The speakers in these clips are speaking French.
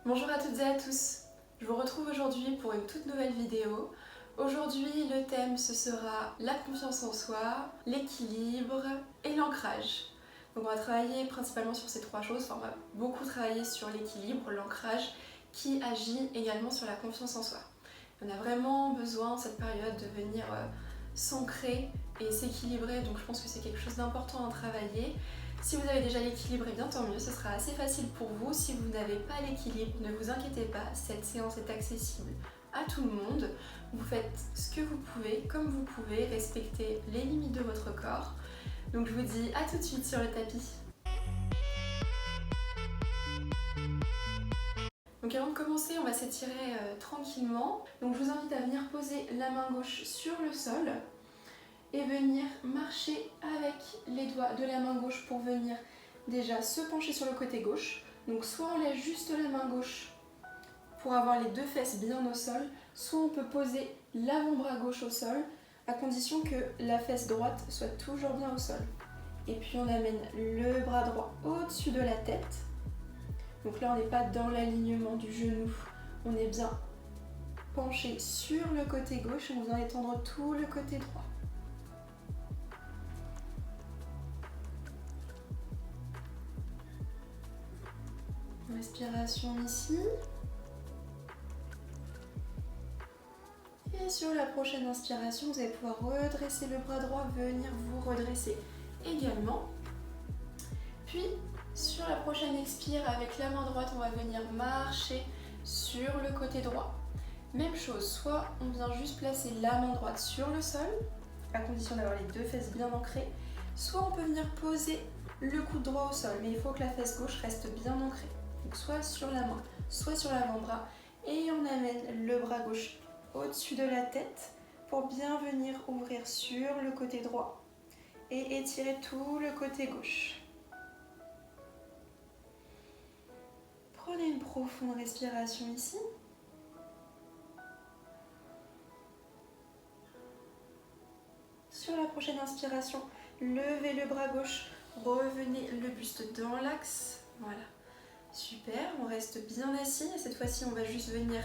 Bonjour à toutes et à tous, je vous retrouve aujourd'hui pour une toute nouvelle vidéo. Aujourd'hui le thème ce sera la confiance en soi, l'équilibre et l'ancrage. Donc on va travailler principalement sur ces trois choses, on va beaucoup travailler sur l'équilibre, l'ancrage qui agit également sur la confiance en soi. On a vraiment besoin cette période de venir s'ancrer et s'équilibrer, donc je pense que c'est quelque chose d'important à travailler. Si vous avez déjà l'équilibre, et bien tant mieux, ce sera assez facile pour vous. Si vous n'avez pas l'équilibre, ne vous inquiétez pas, cette séance est accessible à tout le monde. Vous faites ce que vous pouvez, comme vous pouvez, respectez les limites de votre corps. Donc je vous dis à tout de suite sur le tapis. Donc avant de commencer, on va s'étirer tranquillement. Donc je vous invite à venir poser la main gauche sur le sol et venir marcher avec les doigts de la main gauche pour venir déjà se pencher sur le côté gauche. Donc soit on lève juste la main gauche pour avoir les deux fesses bien au sol, soit on peut poser l'avant-bras gauche au sol à condition que la fesse droite soit toujours bien au sol. Et puis on amène le bras droit au-dessus de la tête. Donc là on n'est pas dans l'alignement du genou, on est bien penché sur le côté gauche et on vient étendre tout le côté droit. Respiration ici. Et sur la prochaine inspiration, vous allez pouvoir redresser le bras droit, venir vous redresser également. Puis, sur la prochaine expire, avec la main droite, on va venir marcher sur le côté droit. Même chose, soit on vient juste placer la main droite sur le sol, à condition d'avoir les deux fesses bien ancrées, soit on peut venir poser le coude droit au sol, mais il faut que la fesse gauche reste bien ancrée. Donc soit sur la main, soit sur l'avant-bras, et on amène le bras gauche au-dessus de la tête pour bien venir ouvrir sur le côté droit et étirer tout le côté gauche. Prenez une profonde respiration ici. Sur la prochaine inspiration, levez le bras gauche, revenez le buste dans l'axe. Voilà, super, on reste bien assis. Cette fois-ci, on va juste venir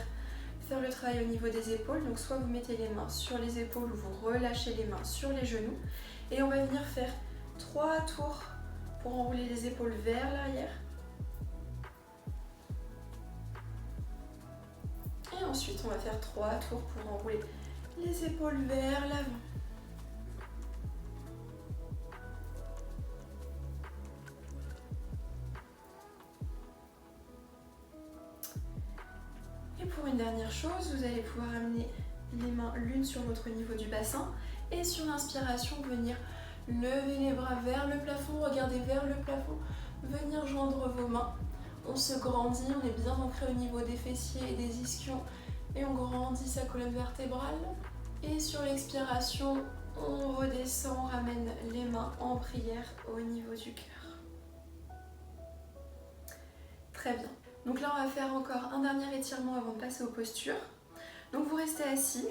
faire le travail au niveau des épaules. Donc soit vous mettez les mains sur les épaules ou vous relâchez les mains sur les genoux. Et on va venir faire 3 tours pour enrouler les épaules vers l'arrière. Et ensuite, on va faire 3 tours pour enrouler les épaules vers l'avant. Et pour une dernière chose, vous allez pouvoir amener les mains l'une sur votre niveau du bassin et sur l'inspiration, venir lever les bras vers le plafond, regarder vers le plafond, venir joindre vos mains. On se grandit, on est bien ancré au niveau des fessiers et des ischions et on grandit sa colonne vertébrale. Et sur l'expiration, on redescend, on ramène les mains en prière au niveau du cœur. Très bien. Donc là, on va faire encore un dernier étirement avant de passer aux postures. Donc vous restez assis,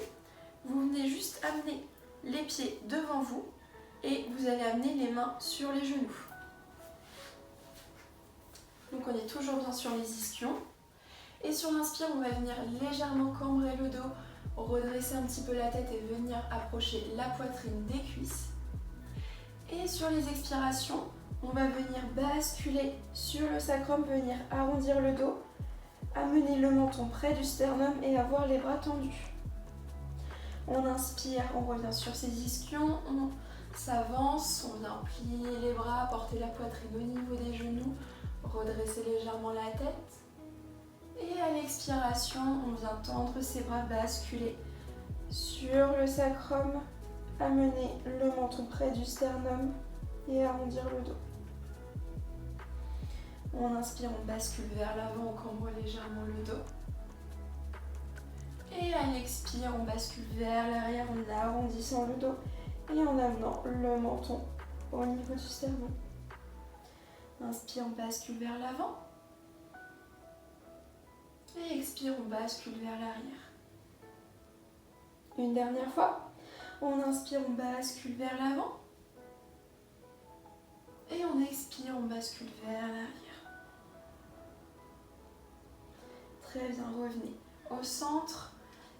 vous venez juste amener les pieds devant vous et vous allez amener les mains sur les genoux. Donc on est toujours bien sur les ischions. Et sur l'inspire, on va venir légèrement cambrer le dos, redresser un petit peu la tête et venir approcher la poitrine des cuisses. Et sur les expirations, on va venir basculer sur le sacrum, venir arrondir le dos, amener le menton près du sternum et avoir les bras tendus. On inspire, on revient sur ses ischions, on s'avance, on vient plier les bras, porter la poitrine au niveau des genoux, redresser légèrement la tête. Et à l'expiration, on vient tendre ses bras, basculer sur le sacrum, amener le menton près du sternum et arrondir le dos. On inspire, on bascule vers l'avant, on cambre légèrement le dos. Et à l'expire, on bascule vers l'arrière en arrondissant le dos et en amenant le menton au niveau du sternum. Inspire, on bascule vers l'avant. Et expire, on bascule vers l'arrière. Une dernière fois. On inspire, on bascule vers l'avant. Et on expire, on bascule vers l'arrière. Très bien, revenez au centre.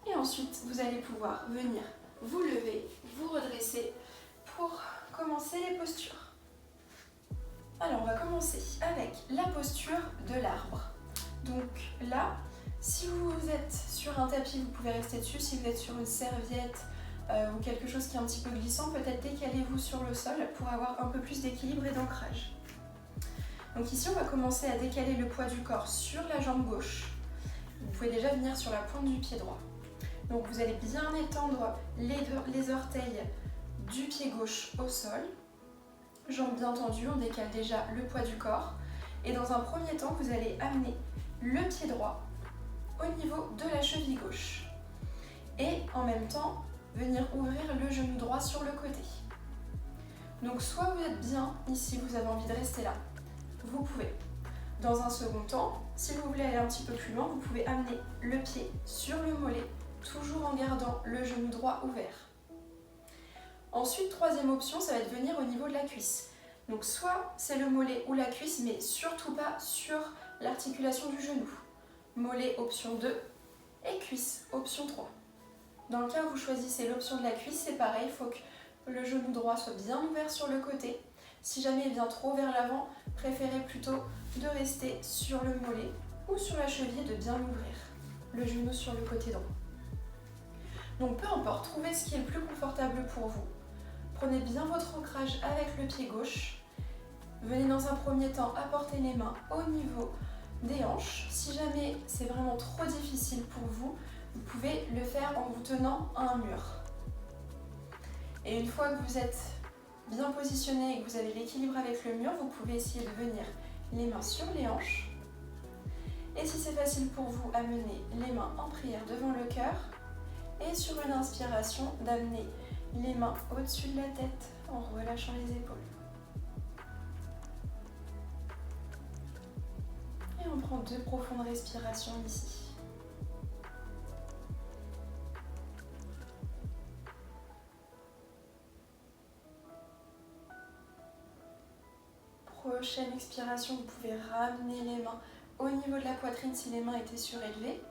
Et ensuite, vous allez pouvoir venir vous lever, vous redresser pour commencer les postures. Alors, on va commencer avec la posture de l'arbre. Donc là, si vous êtes sur un tapis, vous pouvez rester dessus. Si vous êtes sur une serviette ou quelque chose qui est un petit peu glissant, peut-être décalez-vous sur le sol pour avoir un peu plus d'équilibre et d'ancrage. Donc ici, on va commencer à décaler le poids du corps sur la jambe gauche. Vous pouvez déjà venir sur la pointe du pied droit. Donc vous allez bien étendre les orteils du pied gauche au sol. Jambes bien tendues, on décale déjà le poids du corps. Et dans un premier temps, vous allez amener le pied droit au niveau de la cheville gauche. Et en même temps, venir ouvrir le genou droit sur le côté. Donc soit vous êtes bien ici, vous avez envie de rester là, vous pouvez. Dans un second temps, si vous voulez aller un petit peu plus loin, vous pouvez amener le pied sur le mollet, toujours en gardant le genou droit ouvert. Ensuite, troisième option, ça va être venir au niveau de la cuisse. Donc soit c'est le mollet ou la cuisse, mais surtout pas sur l'articulation du genou. Mollet option 2 et cuisse option 3. Dans le cas où vous choisissez l'option de la cuisse, c'est pareil, il faut que le genou droit soit bien ouvert sur le côté. Si jamais il vient trop vers l'avant, préférez plutôt de rester sur le mollet ou sur la cheville et de bien ouvrir le genou sur le côté droit. Donc peu importe, trouvez ce qui est le plus confortable pour vous. Prenez bien votre ancrage avec le pied gauche. Venez dans un premier temps apporter les mains au niveau des hanches. Si jamais c'est vraiment trop difficile pour vous, vous pouvez le faire en vous tenant à un mur. Et une fois que vous êtes bien positionné et que vous avez l'équilibre avec le mur, vous pouvez essayer de venir les mains sur les hanches. Et si c'est facile pour vous, amenez les mains en prière devant le cœur. Et sur une inspiration, d'amener les mains au-dessus de la tête en relâchant les épaules. Et on prend 2 profondes respirations ici. Prochaine expiration, vous pouvez ramener les mains au niveau de la poitrine si les mains étaient surélevées.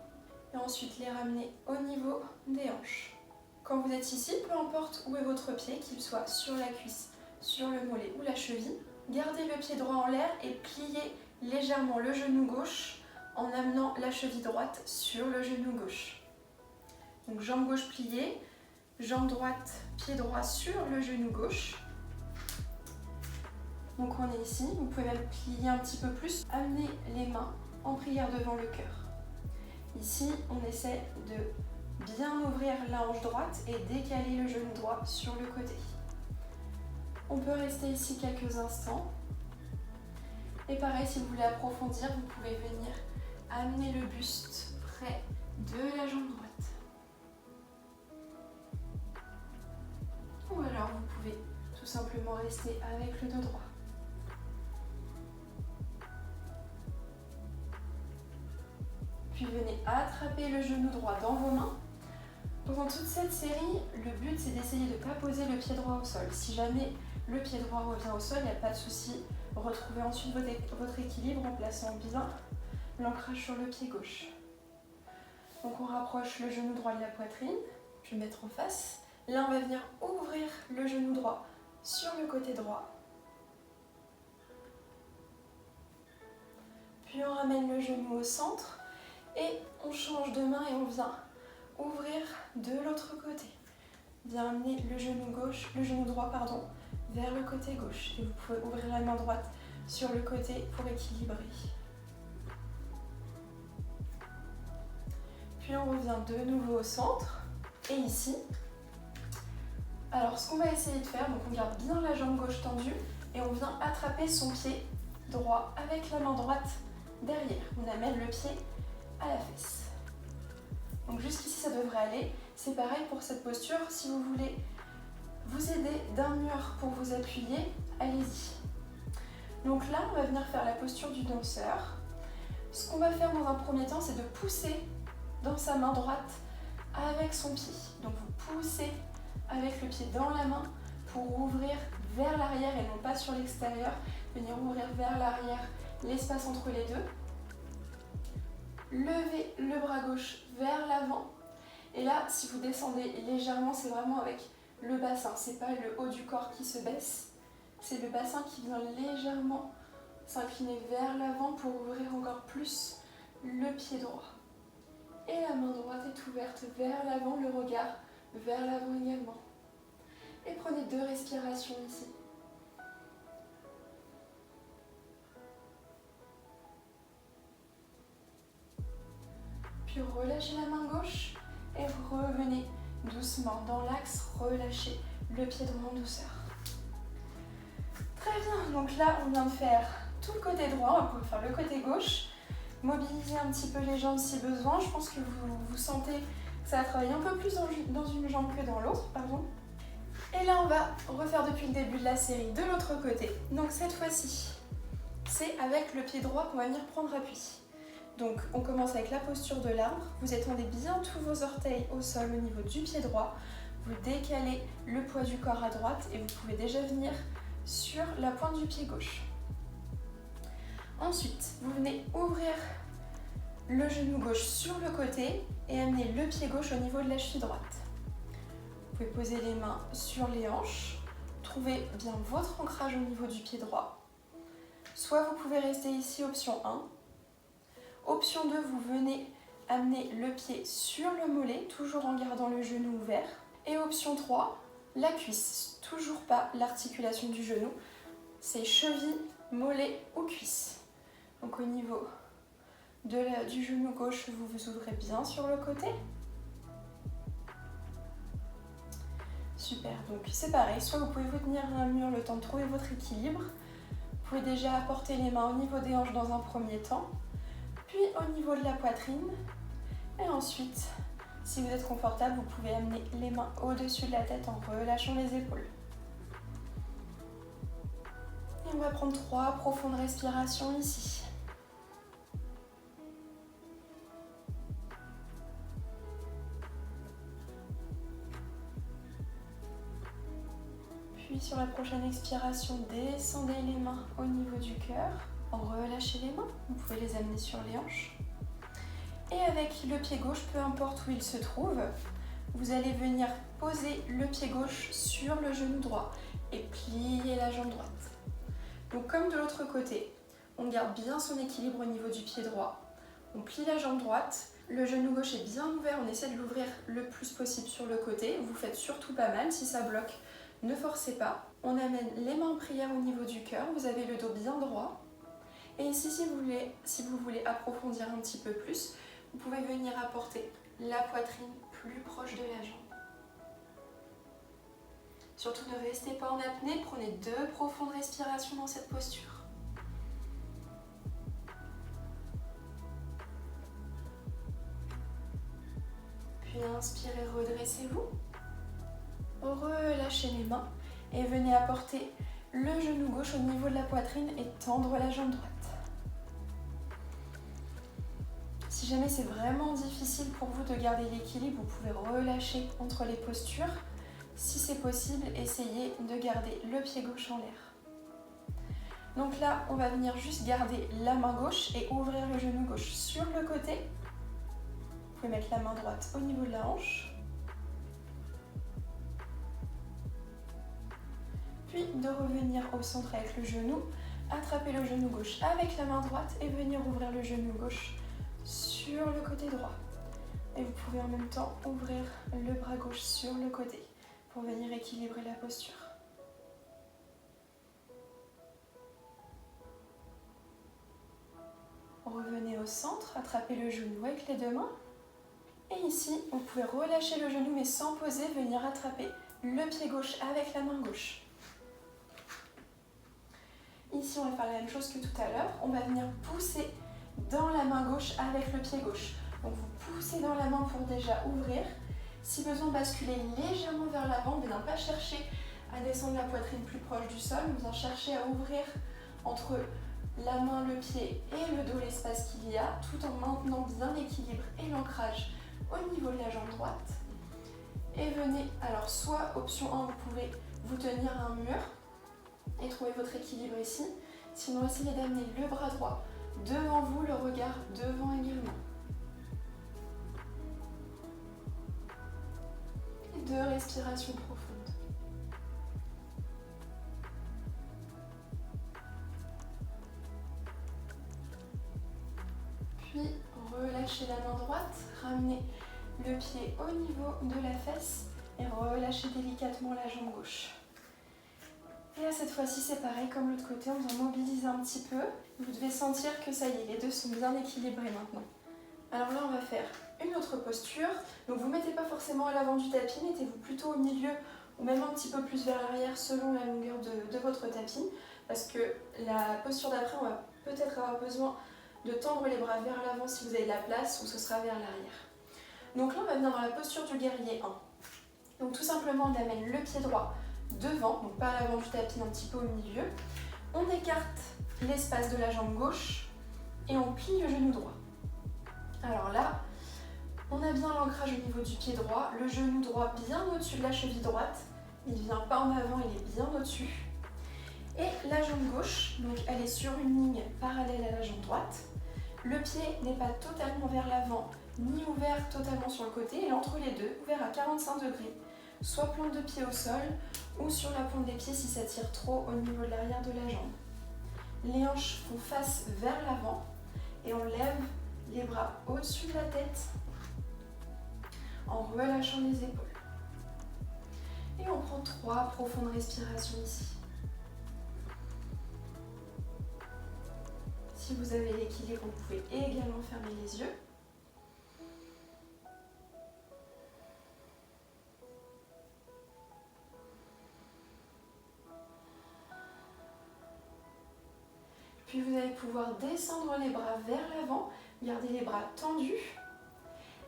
Et ensuite les ramener au niveau des hanches. Quand vous êtes ici, peu importe où est votre pied, qu'il soit sur la cuisse, sur le mollet ou la cheville, gardez le pied droit en l'air et pliez légèrement le genou gauche en amenant la cheville droite sur le genou gauche. Donc jambe gauche pliée, jambe droite, pied droit sur le genou gauche. Donc on est ici, vous pouvez même plier un petit peu plus, amener les mains en prière devant le cœur. Ici, on essaie de bien ouvrir la hanche droite et décaler le genou droit sur le côté. On peut rester ici quelques instants. Et pareil, si vous voulez approfondir, vous pouvez venir amener le buste près de la jambe droite. Ou alors vous pouvez tout simplement rester avec le dos droit. Puis venez attraper le genou droit dans vos mains. Pendant toute cette série, le but c'est d'essayer de ne pas poser le pied droit au sol. Si jamais le pied droit revient au sol, il n'y a pas de souci. Retrouvez ensuite votre équilibre en plaçant bien l'ancrage sur le pied gauche. Donc on rapproche le genou droit de la poitrine. Je vais me mettre en face. Là on va venir ouvrir le genou droit sur le côté droit. Puis on ramène le genou au centre. Et on change de main et on vient ouvrir de l'autre côté. Bien amener le genou droit vers le côté gauche. Et vous pouvez ouvrir la main droite sur le côté pour équilibrer. Puis on revient de nouveau au centre. Et ici, alors ce qu'on va essayer de faire, donc on garde bien la jambe gauche tendue et on vient attraper son pied droit avec la main droite derrière. On amène le pied à la fesse. Donc jusqu'ici ça devrait aller. C'est pareil pour cette posture. Si vous voulez vous aider d'un mur pour vous appuyer, allez-y. Donc là, on va venir faire la posture du danseur. Ce qu'on va faire dans un premier temps, c'est de pousser dans sa main droite avec son pied. Donc vous poussez avec le pied dans la main pour ouvrir vers l'arrière et non pas sur l'extérieur. Venir ouvrir vers l'arrière l'espace entre les deux. Levez le bras gauche vers l'avant. Et là, si vous descendez légèrement, c'est vraiment avec le bassin. C'est pas le haut du corps qui se baisse. C'est le bassin qui vient légèrement s'incliner vers l'avant pour ouvrir encore plus le pied droit. Et la main droite est ouverte vers l'avant, le regard vers l'avant également. Et prenez 2 respirations ici. Puis relâchez la main gauche et revenez doucement dans l'axe, relâchez le pied droit en douceur. Très bien, donc là on vient de faire tout le côté droit, on va pouvoir faire le côté gauche. Mobilisez un petit peu les jambes si besoin, je pense que vous sentez que ça va travailler un peu plus dans une jambe que dans l'autre, pardon. Et là on va refaire depuis le début de la série de l'autre côté. Donc cette fois-ci, c'est avec le pied droit qu'on va venir prendre appui. Donc on commence avec la posture de l'arbre, vous étendez bien tous vos orteils au sol au niveau du pied droit, vous décalez le poids du corps à droite et vous pouvez déjà venir sur la pointe du pied gauche. Ensuite, vous venez ouvrir le genou gauche sur le côté et amener le pied gauche au niveau de la cheville droite. Vous pouvez poser les mains sur les hanches, trouvez bien votre ancrage au niveau du pied droit. Soit vous pouvez rester ici, option 1. Option 2, vous venez amener le pied sur le mollet, toujours en gardant le genou ouvert. Et option 3, la cuisse, toujours pas l'articulation du genou, c'est cheville, mollet ou cuisse. Donc au niveau du genou gauche, vous vous ouvrez bien sur le côté. Super, donc c'est pareil, soit vous pouvez vous tenir à un mur le temps de trouver votre équilibre. Vous pouvez déjà apporter les mains au niveau des hanches dans un premier temps, puis au niveau de la poitrine. Et ensuite, si vous êtes confortable, vous pouvez amener les mains au-dessus de la tête en relâchant les épaules. Et on va prendre 3 profondes respirations ici. Puis sur la prochaine expiration, descendez les mains au niveau du cœur. Relâchez les mains, vous pouvez les amener sur les hanches. Et avec le pied gauche, peu importe où il se trouve, vous allez venir poser le pied gauche sur le genou droit et plier la jambe droite. Donc comme de l'autre côté, on garde bien son équilibre au niveau du pied droit. On plie la jambe droite, le genou gauche est bien ouvert, on essaie de l'ouvrir le plus possible sur le côté. Vous faites surtout pas mal, si ça bloque, ne forcez pas. On amène les mains en prière au niveau du cœur, vous avez le dos bien droit. Et ici, si vous voulez approfondir un petit peu plus, vous pouvez venir apporter la poitrine plus proche de la jambe. Surtout ne restez pas en apnée, prenez 2 profondes respirations dans cette posture. Puis inspirez, redressez-vous. Relâchez les mains et venez apporter le genou gauche au niveau de la poitrine et tendre la jambe droite. Si jamais c'est vraiment difficile pour vous de garder l'équilibre, vous pouvez relâcher entre les postures. Si c'est possible, essayez de garder le pied gauche en l'air. Donc là, on va venir juste garder la main gauche et ouvrir le genou gauche sur le côté. Vous pouvez mettre la main droite au niveau de la hanche. Puis de revenir au centre avec le genou, attraper le genou gauche avec la main droite et venir ouvrir le genou gauche sur le côté droit. Et vous pouvez en même temps ouvrir le bras gauche sur le côté pour venir équilibrer la posture. Revenez au centre, attrapez le genou avec les 2 mains. Et ici, vous pouvez relâcher le genou mais sans poser, venir attraper le pied gauche avec la main gauche. Ici, on va faire la même chose que tout à l'heure. On va venir pousser dans la main gauche avec le pied gauche. Donc vous poussez dans la main pour déjà ouvrir. Si besoin, basculez légèrement vers l'avant, mais ne pas chercher à descendre la poitrine plus proche du sol. Vous en cherchez à ouvrir entre la main, le pied et le dos l'espace qu'il y a, tout en maintenant bien l'équilibre et l'ancrage au niveau de la jambe droite. Et venez, alors soit option 1, vous pouvez vous tenir à un mur et trouver votre équilibre ici. Sinon, essayez d'amener le bras droit devant vous, le regard devant également. respiration profonde. Puis relâchez la main droite, ramenez le pied au niveau de la fesse et relâchez délicatement la jambe gauche. Et là, cette fois-ci, c'est pareil comme l'autre côté, on vient mobiliser un petit peu. Vous devez sentir que ça y est, les deux sont bien équilibrés maintenant. Alors là, on va faire une autre posture. Donc vous ne mettez pas forcément à l'avant du tapis, mettez-vous plutôt au milieu ou même un petit peu plus vers l'arrière selon la longueur de votre tapis. Parce que la posture d'après, on va peut-être avoir besoin de tendre les bras vers l'avant si vous avez de la place ou ce sera vers l'arrière. Donc là, on va venir dans la posture du guerrier 1. Donc tout simplement, on amène le pied droit devant, donc pas à l'avant du tapis, un petit peu au milieu. On écarte l'espace de la jambe gauche et on plie le genou droit. Alors là, on a bien l'ancrage au niveau du pied droit, le genou droit bien au-dessus de la cheville droite. Il ne vient pas en avant, il est bien au-dessus. Et la jambe gauche, donc elle est sur une ligne parallèle à la jambe droite. Le pied n'est pas totalement vers l'avant, ni ouvert totalement sur le côté, il est entre les deux, ouvert à 45 degrés. Soit plante de pied au sol, ou sur la pointe des pieds si ça tire trop au niveau de l'arrière de la jambe. Les hanches font face vers l'avant et on lève les bras au-dessus de la tête en relâchant les épaules. Et on prend 3 profondes respirations ici. Si vous avez l'équilibre, vous pouvez également fermer les yeux. Puis vous allez pouvoir descendre les bras vers l'avant, garder les bras tendus.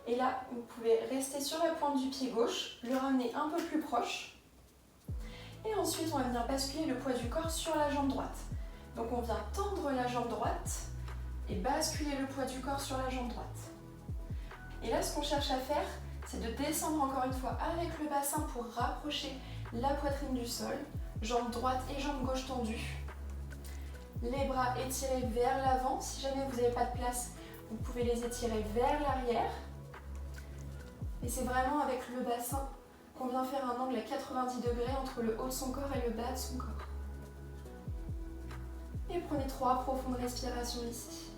Et là, vous pouvez rester sur la pointe du pied gauche, le ramener un peu plus proche. Et ensuite, on va venir basculer le poids du corps sur la jambe droite. Donc on vient tendre la jambe droite et basculer le poids du corps sur la jambe droite. Et là, ce qu'on cherche à faire, c'est de descendre encore une fois avec le bassin pour rapprocher la poitrine du sol, jambe droite et jambe gauche tendues. Les bras étirés vers l'avant. Si jamais vous n'avez pas de place, vous pouvez les étirer vers l'arrière. Et c'est vraiment avec le bassin qu'on vient faire un angle à 90 degrés entre le haut de son corps et le bas de son corps. Et prenez 3 profondes respirations ici.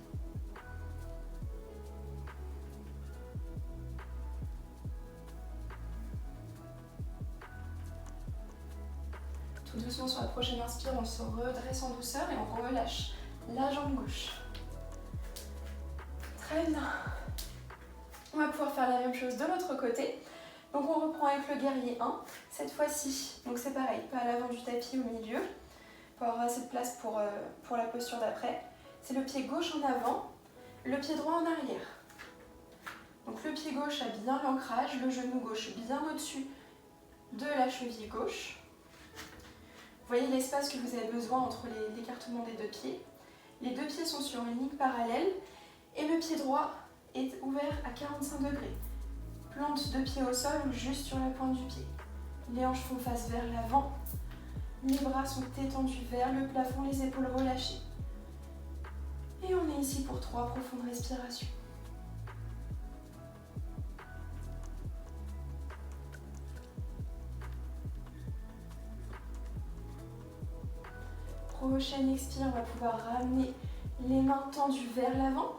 Tout doucement sur la prochaine inspire, on se redresse en douceur et on relâche la jambe gauche. Très bien. On va pouvoir faire la même chose de l'autre côté. Donc on reprend avec le guerrier 1. Cette fois-ci, donc c'est pareil, pas à l'avant du tapis, au milieu, pour avoir assez de place pour la posture d'après. C'est le pied gauche en avant, le pied droit en arrière. Donc le pied gauche a bien l'ancrage, le genou gauche bien au-dessus de la cheville gauche. Vous voyez l'espace que vous avez besoin entre l'écartement des deux pieds. Les deux pieds sont sur une ligne parallèle et le pied droit est ouvert à 45 degrés. Plante de pied au sol ou juste sur la pointe du pied. Les hanches font face vers l'avant. Les bras sont étendus vers le plafond, les épaules relâchées. Et on est ici pour 3 profondes respirations. Prochaine expire, on va pouvoir ramener les mains tendues vers l'avant.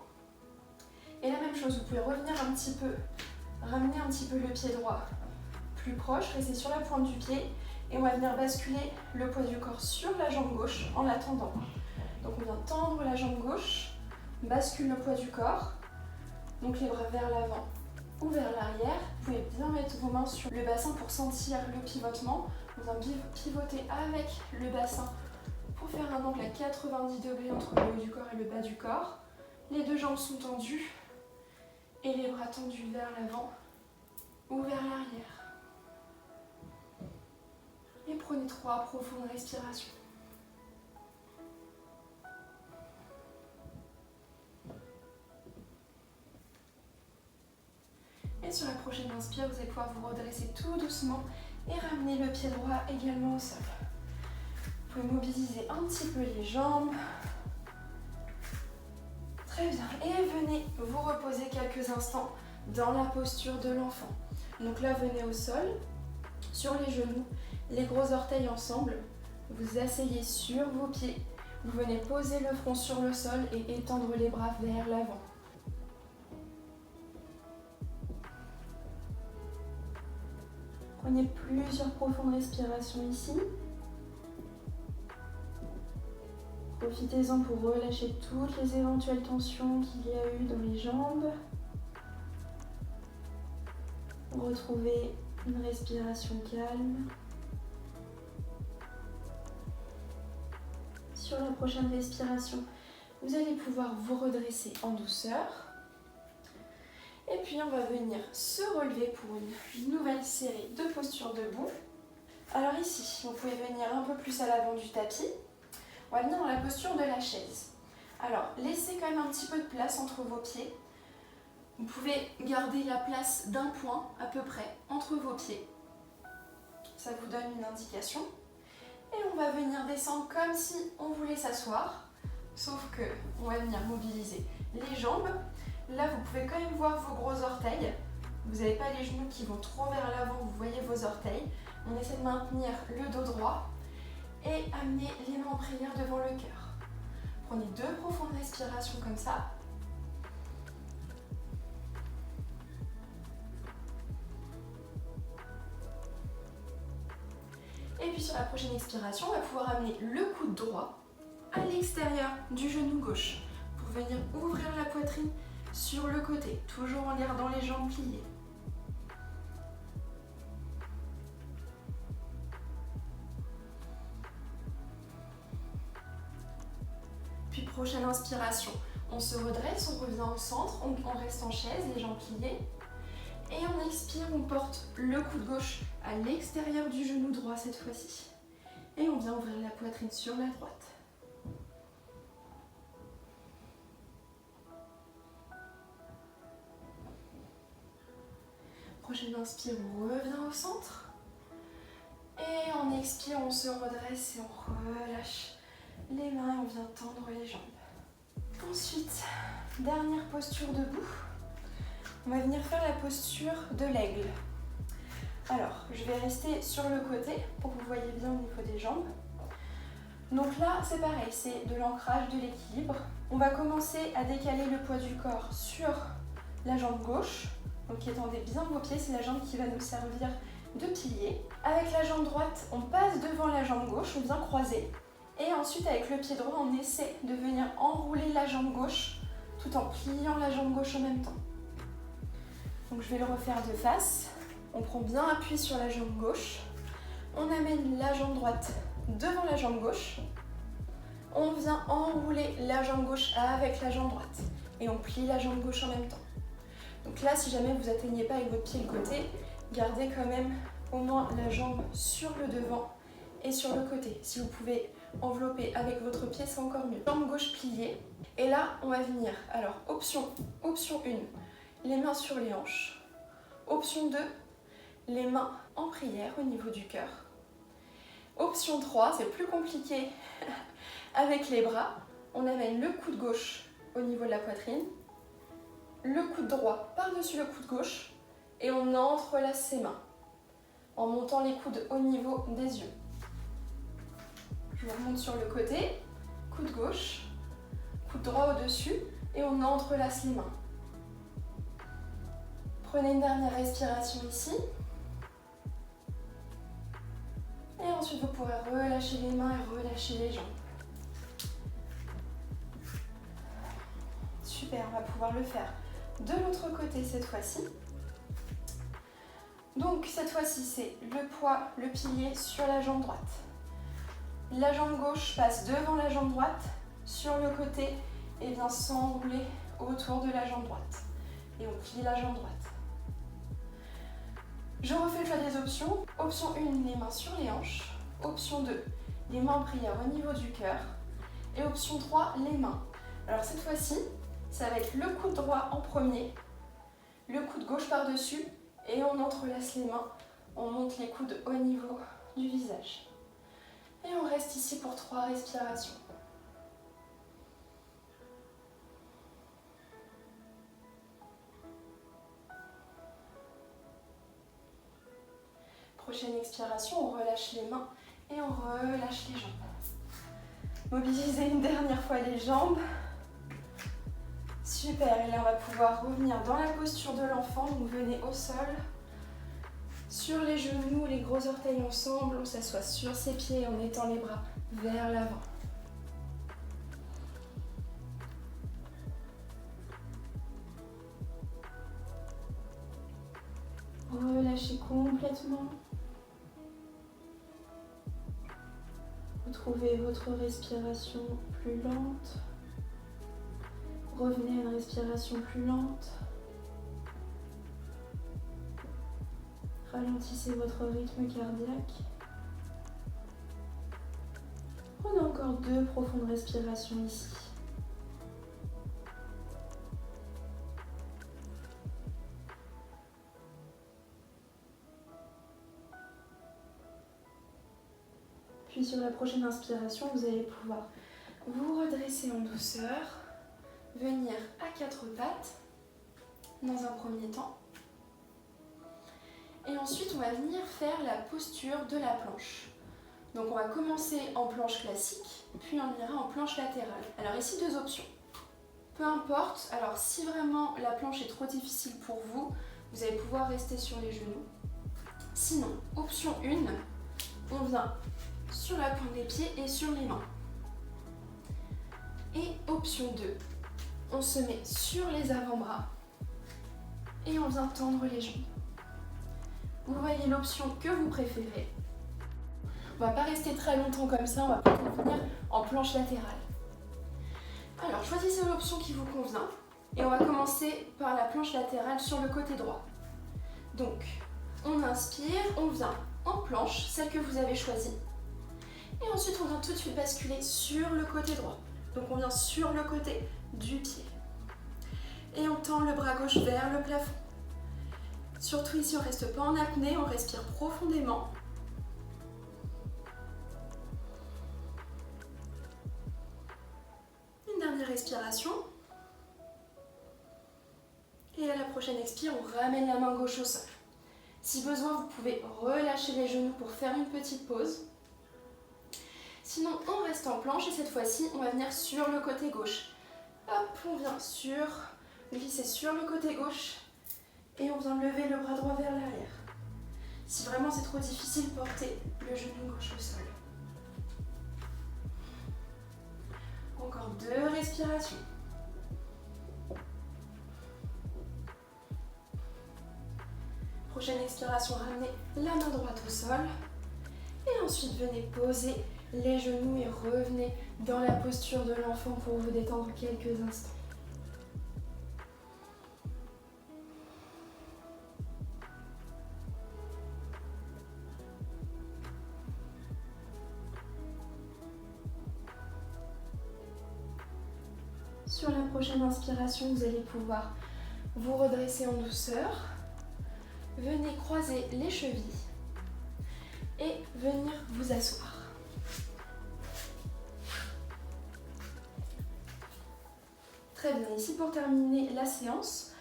Et la même chose, vous pouvez revenir un petit peu, ramener un petit peu le pied droit plus proche, rester sur la pointe du pied et on va venir basculer le poids du corps sur la jambe gauche en la tendant. Donc on vient tendre la jambe gauche, bascule le poids du corps, donc les bras vers l'avant ou vers l'arrière. Vous pouvez bien mettre vos mains sur le bassin pour sentir le pivotement. On vient pivoter avec le bassin pour faire un angle à 90 degrés entre le haut du corps et le bas du corps. Les deux jambes sont tendues et les bras tendus vers l'avant ou vers l'arrière. Et prenez 3 profondes respirations. Et sur la prochaine inspire, vous allez pouvoir vous redresser tout doucement et ramener le pied droit également au sol. Vous pouvez mobiliser un petit peu les jambes. Très bien. Et venez vous reposer quelques instants dans la posture de l'enfant. Donc là, venez au sol. sur les genoux, les gros orteils ensemble. Vous asseyez sur vos pieds. Vous venez poser le front sur le sol et étendre les bras vers l'avant. Prenez plusieurs profondes respirations ici. Profitez-en pour relâcher toutes les éventuelles tensions qu'il y a eu dans les jambes. Retrouvez une respiration calme. Sur la prochaine respiration, vous allez pouvoir vous redresser en douceur. Et puis on va venir se relever pour une nouvelle série de postures debout. Alors ici, vous pouvez venir un peu plus à l'avant du tapis. On va venir dans la posture de la chaise. Alors, laissez quand même un petit peu de place entre vos pieds. Vous pouvez garder la place d'un point à peu près entre vos pieds. Ça vous donne une indication. Et on va venir descendre comme si on voulait s'asseoir. Sauf que on va venir mobiliser les jambes. Là, vous pouvez quand même voir vos gros orteils. Vous n'avez pas les genoux qui vont trop vers l'avant, vous voyez vos orteils. On essaie de maintenir le dos droit et amener les mains en prière devant le cœur. Prenez 2 profondes respirations comme ça. Et puis sur la prochaine expiration, on va pouvoir amener le coude droit à l'extérieur du genou gauche pour venir ouvrir la poitrine sur le côté, toujours en gardant les jambes pliées. Puis prochaine inspiration, on se redresse, on revient au centre, on reste en chaise, les jambes pliées. Et on expire, on porte le coude gauche à l'extérieur du genou droit cette fois-ci. Et on vient ouvrir la poitrine sur la droite. Prochaine inspire, on revient au centre. Et on expire, on se redresse et on relâche les mains et on vient tendre les jambes. Ensuite, dernière posture debout. On va venir faire la posture de l'aigle. Alors, je vais rester sur le côté pour que vous voyez bien au niveau des jambes. Donc là, c'est pareil, c'est de l'ancrage, de l'équilibre. On va commencer à décaler le poids du corps sur la jambe gauche. Donc étendez bien vos pieds, c'est la jambe qui va nous servir de pilier. Avec la jambe droite, on passe devant la jambe gauche, on vient croiser. Et ensuite, avec le pied droit, on essaie de venir enrouler la jambe gauche tout en pliant la jambe gauche en même temps. Donc je vais le refaire de face. On prend bien appui sur la jambe gauche. On amène la jambe droite devant la jambe gauche. On vient enrouler la jambe gauche avec la jambe droite. Et on plie la jambe gauche en même temps. Donc là, si jamais vous n'atteignez pas avec votre pied le côté, gardez quand même au moins la jambe sur le devant et sur le côté. Si vous pouvez envelopper avec votre pied, c'est encore mieux. Jambe gauche pliée. Et là, on va venir. Alors, option 1, les mains sur les hanches. Option 2, les mains en prière au niveau du cœur. Option 3, c'est plus compliqué avec les bras. On amène le coude gauche au niveau de la poitrine, le coude droit par-dessus le coude gauche et on entrelace ses mains en montant les coudes au niveau des yeux. Je remonte sur le côté, coude gauche, coude droit au-dessus et on entrelace les mains. Prenez une dernière respiration ici. Et ensuite, vous pourrez relâcher les mains et relâcher les jambes. Super, on va pouvoir le faire de l'autre côté cette fois-ci. Donc cette fois-ci, c'est le poids, le pilier sur la jambe droite. La jambe gauche passe devant la jambe droite, sur le côté, et vient s'enrouler autour de la jambe droite. Et on plie la jambe droite. Je refais le choix des options. Option 1, les mains sur les hanches. Option 2, les mains en prière au niveau du cœur. Et option 3, les mains. Alors cette fois-ci, ça va être le coude droit en premier, le coude gauche par-dessus, et on entrelace les mains. On monte les coudes au niveau du visage. Et on reste ici pour 3 respirations. prochaine expiration, on relâche les mains et on relâche les jambes. Mobilisez une dernière fois les jambes. Super, et là on va pouvoir revenir dans la posture de l'enfant. Donc venez au sol, sur les genoux, les gros orteils ensemble. On s'assoit sur ses pieds en étend les bras vers l'avant. Relâchez complètement. Retrouvez votre respiration plus lente. Revenez à une respiration plus lente. Ralentissez votre rythme cardiaque. Prenez encore 2 profondes respirations ici. Puis sur la prochaine inspiration, vous allez pouvoir vous redresser en douceur, venir à 4 pattes dans un premier temps. Et ensuite, on va venir faire la posture de la planche. Donc on va commencer en planche classique, puis on ira en planche latérale. Alors ici, 2 options. Peu importe, alors si vraiment la planche est trop difficile pour vous, vous allez pouvoir rester sur les genoux. Sinon, option 1, on vient sur la pointe des pieds et sur les mains. Et option 2, on se met sur les avant-bras et on vient tendre les jambes. Vous voyez l'option que vous préférez. On ne va pas rester très longtemps comme ça, on va plutôt venir en planche latérale. Alors choisissez l'option qui vous convient et on va commencer par la planche latérale sur le côté droit. Donc on inspire, on vient en planche, celle que vous avez choisie. Et ensuite on vient tout de suite basculer sur le côté droit. Donc on vient sur le côté du pied. Et on tend le bras gauche vers le plafond. Surtout ici, on ne reste pas en apnée, on respire profondément. Une dernière respiration. Et à la prochaine expire, on ramène la main gauche au sol. Si besoin, vous pouvez relâcher les genoux pour faire une petite pause. Sinon, on reste en planche et cette fois-ci, on va venir sur le côté gauche. Hop, on vient glisser sur le côté gauche. Et on vient lever le bras droit vers l'arrière. Si vraiment c'est trop difficile, portez le genou gauche au sol. Encore 2 respirations. Prochaine expiration, ramenez la main droite au sol. Et ensuite, venez poser les genoux et revenez dans la posture de l'enfant pour vous détendre quelques instants. Sur la prochaine inspiration, vous allez pouvoir vous redresser en douceur. Venez croiser les chevilles et venir vous asseoir. Très bien, ici pour terminer la séance,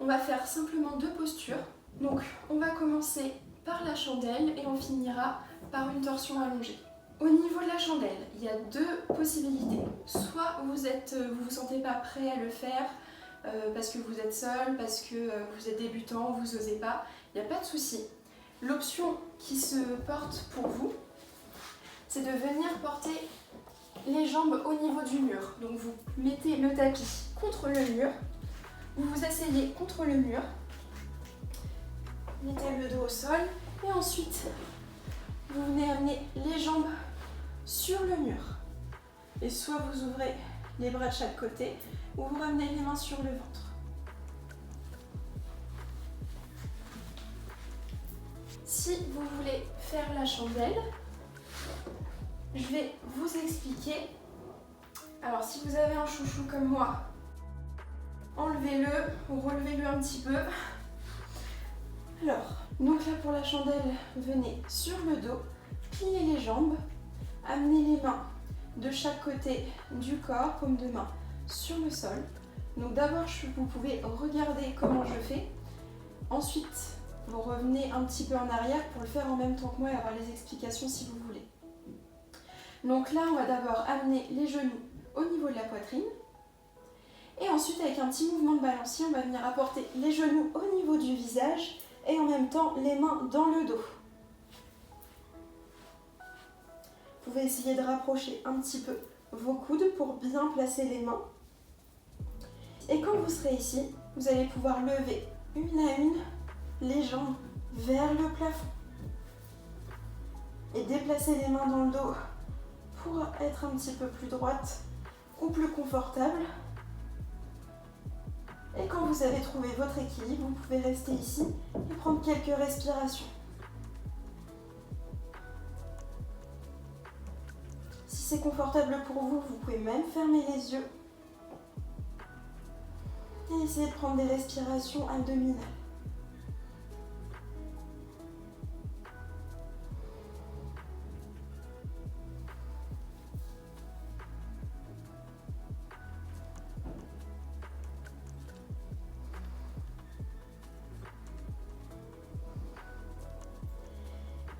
on va faire simplement 2 postures. Donc on va commencer par la chandelle et on finira par une torsion allongée. Au niveau de la chandelle, il y a 2 possibilités. Soit vous vous sentez pas prêt à le faire parce que vous êtes seul, parce que vous êtes débutant, vous n'osez pas, il n'y a pas de souci. L'option qui se porte pour vous, c'est de venir porter les jambes au niveau du mur. Donc vous mettez le tapis contre le mur, vous vous asseyez contre le mur, mettez le dos au sol et ensuite vous venez amener les jambes sur le mur. Et soit vous ouvrez les bras de chaque côté ou vous ramenez les mains sur le ventre. Si vous voulez faire la chandelle, je vais vous expliquer. Alors si vous avez un chouchou comme moi, enlevez-le ou relevez-le un petit peu. Alors, donc là pour la chandelle, venez sur le dos, pliez les jambes, amenez les mains de chaque côté du corps, paume de main sur le sol. Donc d'abord, vous pouvez regarder comment je fais. Ensuite, Vous revenez un petit peu en arrière pour le faire en même temps que moi et avoir les explications si vous voulez. Donc là, on va d'abord amener les genoux au niveau de la poitrine. Et ensuite, avec un petit mouvement de balancier, on va venir apporter les genoux au niveau du visage et en même temps les mains dans le dos. Vous pouvez essayer de rapprocher un petit peu vos coudes pour bien placer les mains. Et quand vous serez ici, vous allez pouvoir lever une à une les jambes vers le plafond. Et déplacer les mains dans le dos pour être un petit peu plus droite ou plus confortable. Et quand vous avez trouvé votre équilibre, vous pouvez rester ici et prendre quelques respirations. Si c'est confortable pour vous, vous pouvez même fermer les yeux et essayer de prendre des respirations abdominales.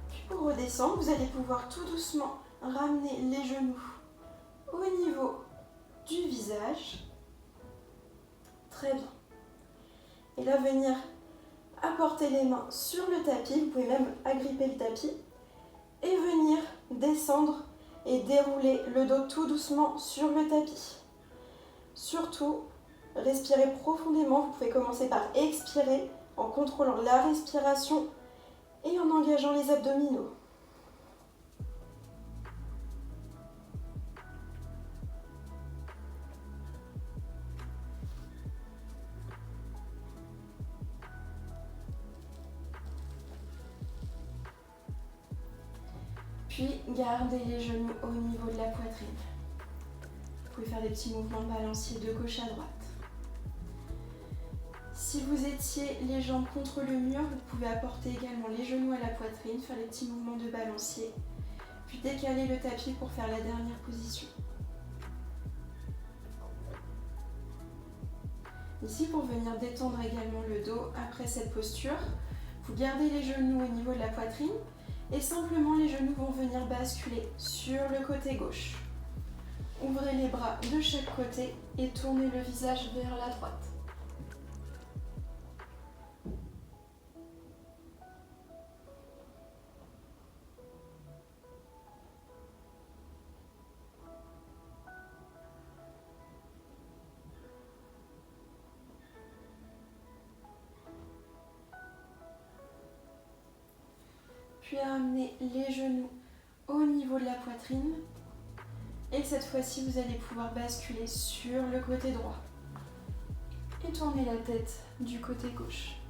Puis pour redescendre, vous allez pouvoir tout doucement ramener les genoux au niveau du visage. Très bien. Et là, venir apporter les mains sur le tapis. Vous pouvez même agripper le tapis. Et venir descendre et dérouler le dos tout doucement sur le tapis. Surtout, respirez profondément. Vous pouvez commencer par expirer en contrôlant la respiration et en engageant les abdominaux. Puis, gardez les genoux au niveau de la poitrine. Vous pouvez faire des petits mouvements de balancier de gauche à droite. Si vous étiez les jambes contre le mur, vous pouvez apporter également les genoux à la poitrine, faire les petits mouvements de balancier, puis décaler le tapis pour faire la dernière position. Ici, pour venir détendre également le dos après cette posture, vous gardez les genoux au niveau de la poitrine et simplement les genoux vont venir basculer sur le côté gauche. Ouvrez les bras de chaque côté et tournez le visage vers la droite. Puis ramenez les genoux au niveau de la poitrine. Et cette fois-ci, vous allez pouvoir basculer sur le côté droit. Et tourner la tête du côté gauche.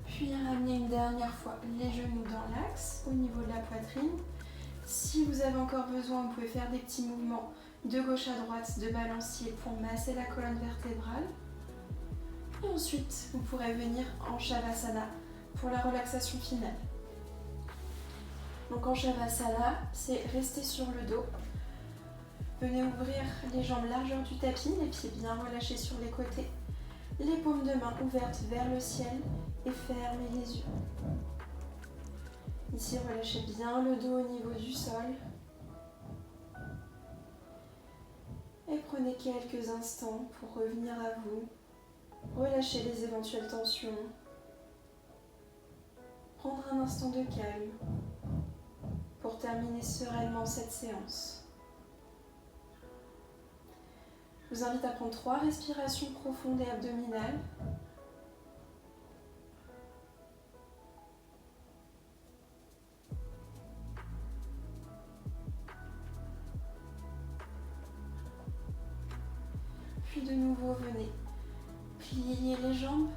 Puis ramenez une dernière fois les genoux dans l'axe au niveau de la poitrine. Si vous avez encore besoin, vous pouvez faire des petits mouvements de gauche à droite de balancier pour masser la colonne vertébrale. Et ensuite, vous pourrez venir en Shavasana pour la relaxation finale. Donc en Shavasana, c'est rester sur le dos. Venez ouvrir les jambes largeur du tapis, les pieds bien relâchés sur les côtés. Les paumes de main ouvertes vers le ciel et fermez les yeux. Ici, relâchez bien le dos au niveau du sol. Et prenez quelques instants pour revenir à vous. Relâchez les éventuelles tensions. Prendre un instant de calme pour terminer sereinement cette séance. Je vous invite à prendre 3 respirations profondes et abdominales. Puis de nouveau, venez plier les jambes.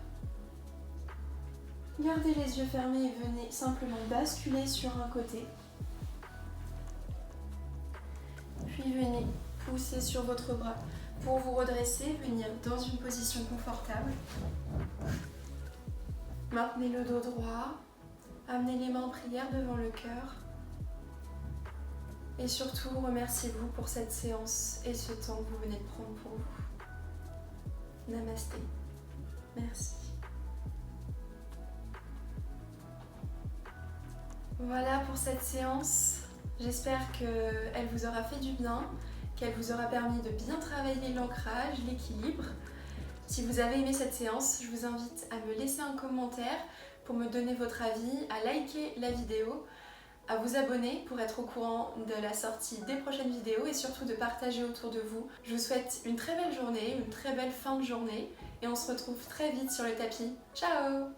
Gardez les yeux fermés et venez simplement basculer sur un côté. Puis venez pousser sur votre bras pour vous redresser, venir dans une position confortable. Maintenez le dos droit, amenez les mains en prière devant le cœur. Et surtout, remerciez-vous pour cette séance et ce temps que vous venez de prendre pour vous. Namasté. Merci. Voilà pour cette séance. J'espère qu'elle vous aura fait du bien, qu'elle vous aura permis de bien travailler l'ancrage, l'équilibre. Si vous avez aimé cette séance, je vous invite à me laisser un commentaire pour me donner votre avis, à liker la vidéo, à vous abonner pour être au courant de la sortie des prochaines vidéos et surtout de partager autour de vous. Je vous souhaite une très belle journée, une très belle fin de journée et on se retrouve très vite sur le tapis. Ciao!